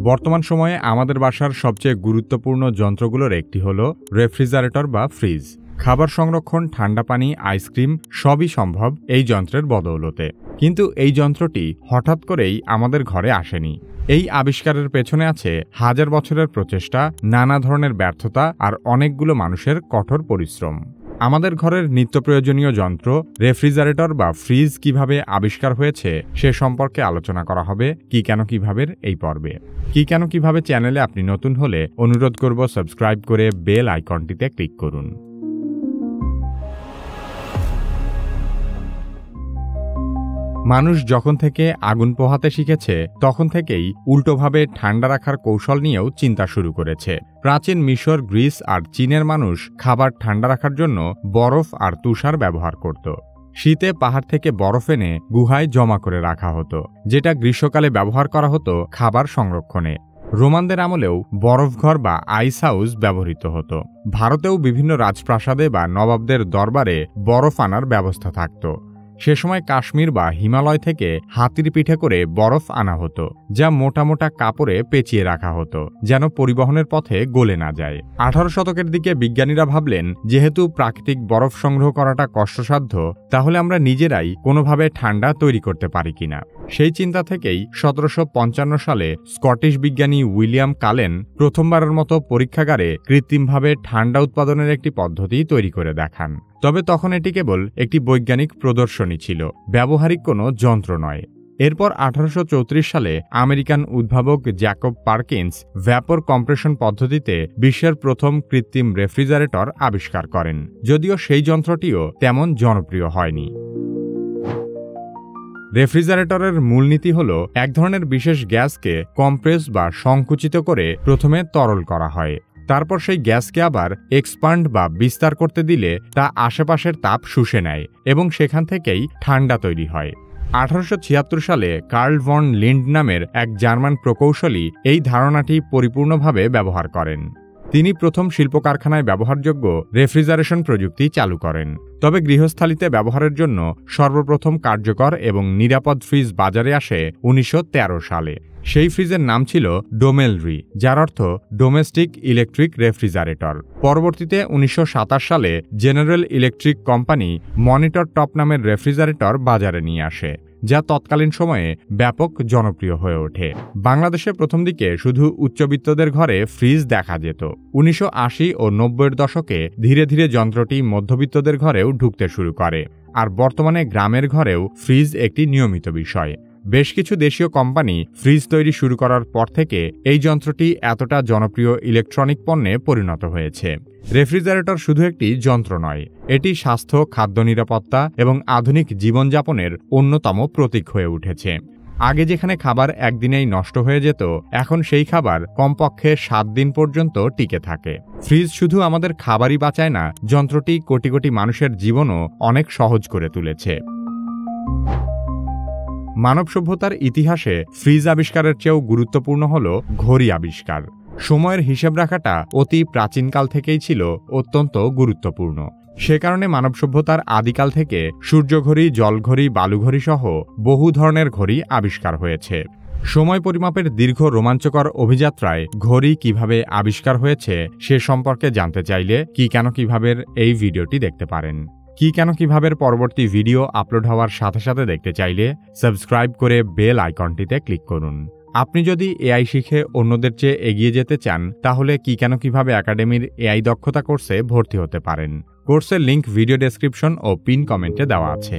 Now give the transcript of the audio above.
বর্তমান সময়ে আমাদের বাসার সবচেয়ে গুরুত্বপূর্ণ যন্ত্রগুলোর একটি হল রেফ্রিজারেটর বা ফ্রিজ। খাবার সংরক্ষণ, ঠান্ডা পানি, আইসক্রিম সবই সম্ভব এই যন্ত্রের বদৌলতে। কিন্তু এই যন্ত্রটি হঠাৎ করেই আমাদের ঘরে আসেনি। এই আবিষ্কারের পেছনে আছে হাজার বছরের প্রচেষ্টা, নানা ধরনের ব্যর্থতা আর অনেকগুলো মানুষের কঠোর পরিশ্রম। আমাদের ঘরের নিত্য প্রয়োজনীয় যন্ত্র রেফ্রিজারেটর বা ফ্রিজ কিভাবে আবিষ্কার হয়েছে সে সম্পর্কে আলোচনা করা হবে কি কেন কিভাবে এই পর্বে। কি কেন কিভাবে চ্যানেলে আপনি নতুন হলে অনুরোধ করব সাবস্ক্রাইব করে বেল আইকনটিতে ক্লিক করুন। মানুষ যখন থেকে আগুন পোহাতে শিখেছে তখন থেকেই উল্টোভাবে ঠান্ডা রাখার কৌশল নিয়েও চিন্তা শুরু করেছে। প্রাচীন মিশর, গ্রিস আর চীনের মানুষ খাবার ঠান্ডা রাখার জন্য বরফ আর তুষার ব্যবহার করত। শীতে পাহাড় থেকে বরফ এনে গুহায় জমা করে রাখা হতো, যেটা গ্রীষ্মকালে ব্যবহার করা হতো খাবার সংরক্ষণে। রোমানদের আমলেও বরফঘর বা আইস হাউস ব্যবহৃত হতো। ভারতেও বিভিন্ন রাজপ্রাসাদে বা নবাবদের দরবারে বরফ আনার ব্যবস্থা থাকত। সে সময় কাশ্মীর বা হিমালয় থেকে হাতির পিঠে করে বরফ আনা হতো, যা মোটা মোটা কাপড়ে পেঁচিয়ে রাখা হতো যেন পরিবহনের পথে গলে না যায়। 18 শতকের দিকে বিজ্ঞানীরা ভাবলেন, যেহেতু প্রাকৃতিক বরফ সংগ্রহ করাটা কষ্টসাধ্য, তাহলে আমরা নিজেরাই কোনোভাবে ঠান্ডা তৈরি করতে পারি কিনা। সেই চিন্তা থেকেই 1755 সালে স্কটিশ বিজ্ঞানী উইলিয়াম কালেন প্রথমবারের মতো পরীক্ষাগারে কৃত্রিমভাবে ঠান্ডা উৎপাদনের একটি পদ্ধতি তৈরি করে দেখান। তবে তখন এটি কেবল একটি বৈজ্ঞানিক প্রদর্শনী ছিল, ব্যবহারিক কোনো যন্ত্র নয়। এরপর 1834 সালে আমেরিকান উদ্ভাবক জ্যাকব পারকিন্স ভ্যাপর কম্প্রেশন পদ্ধতিতে বিশ্বের প্রথম কৃত্রিম রেফ্রিজারেটর আবিষ্কার করেন, যদিও সেই যন্ত্রটিও তেমন জনপ্রিয় হয়নি। রেফ্রিজারেটরের মূলনীতি হল এক ধরনের বিশেষ গ্যাসকে কম্প্রেস বা সংকুচিত করে প্রথমে তরল করা হয়। তারপর সেই গ্যাসকে আবার এক্সপান্ড বা বিস্তার করতে দিলে তা আশেপাশের তাপ শুষে নেয় এবং সেখান থেকেই ঠান্ডা তৈরি হয়। 1876 সালে কার্ল ভন লিন্ড নামের এক জার্মান প্রকৌশলী এই ধারণাটি পরিপূর্ণভাবে ব্যবহার করেন। তিনি প্রথম শিল্প কারখানায় ব্যবহারযোগ্য রেফ্রিজারেশন প্রযুক্তি চালু করেন। তবে গৃহস্থালিতে ব্যবহারের জন্য সর্বপ্রথম কার্যকর এবং নিরাপদ ফ্রিজ বাজারে আসে 1913 সালে। সেই ফ্রিজের নাম ছিল ডোমেলরি, যার অর্থ ডোমেস্টিক ইলেকট্রিক রেফ্রিজারেটর। পরবর্তীতে 1927 সালে general electric company monitor top নামের রেফ্রিজারেটর বাজারে নিয়ে আসে, যা তৎকালীন সময়ে ব্যাপক জনপ্রিয় হয়ে ওঠে। বাংলাদেশে প্রথম দিকে শুধু উচ্চবিত্তদের ঘরে ফ্রিজ দেখা যেত। 1980 ও 90-এর দশকে ধীরে ধীরে যন্ত্রটি মধ্যবিত্তদের ঘরেও ঢুকতে শুরু করে, আর বর্তমানে গ্রামের ঘরেও ফ্রিজ একটি নিয়মিত বিষয়। বেশ কিছু দেশীয় কোম্পানি ফ্রিজ তৈরি শুরু করার পর থেকে এই যন্ত্রটি এতটা জনপ্রিয় ইলেকট্রনিক পণ্যে পরিণত হয়েছে। রেফ্রিজারেটর শুধু একটি যন্ত্র নয়, এটি স্বাস্থ্য, খাদ্য নিরাপত্তা এবং আধুনিক জীবনযাপনের অন্যতম প্রতীক হয়ে উঠেছে। আগে যেখানে খাবার একদিনেই নষ্ট হয়ে যেত, এখন সেই খাবার কমপক্ষে 7 দিন পর্যন্ত টিকে থাকে। ফ্রিজ শুধু আমাদের খাবারই বাঁচায় না, যন্ত্রটি কোটি কোটি মানুষের জীবনও অনেক সহজ করে তুলেছে। মানব সভ্যতার ইতিহাসে ফ্রিজ আবিষ্কারের চেয়েও গুরুত্বপূর্ণ হল ঘড়ি আবিষ্কার। সময়ের হিসেব রাখাটা অতি প্রাচীনকাল থেকেই ছিল অত্যন্ত গুরুত্বপূর্ণ। সে কারণে মানব সভ্যতার আদিকাল থেকে সূর্যঘড়ি, জলঘড়ি, বালুঘড়ি সহ বহু ধরনের ঘড়ি আবিষ্কার হয়েছে। সময় পরিমাপের দীর্ঘ রোমাঞ্চকর অভিযাত্রায় ঘড়ি কিভাবে আবিষ্কার হয়েছে সে সম্পর্কে জানতে চাইলে কি কেন কিভাবের এই ভিডিওটি দেখতে পারেন। কি কেন কিভাবে পরবর্তী ভিডিও আপলোড হওয়ার সাথে সাথে দেখতে চাইলে সাবস্ক্রাইব করে বেল আইকনটিতে ক্লিক করুন। আপনি যদি এআই শিখে অন্যদের চেয়ে এগিয়ে যেতে চান, তাহলে কি কেন কিভাবে একাডেমির এআই দক্ষতা কোর্সে ভর্তি হতে পারেন। কোর্সের লিংক ভিডিও ডেসক্রিপশন ও পিন কমেন্টে দেওয়া আছে।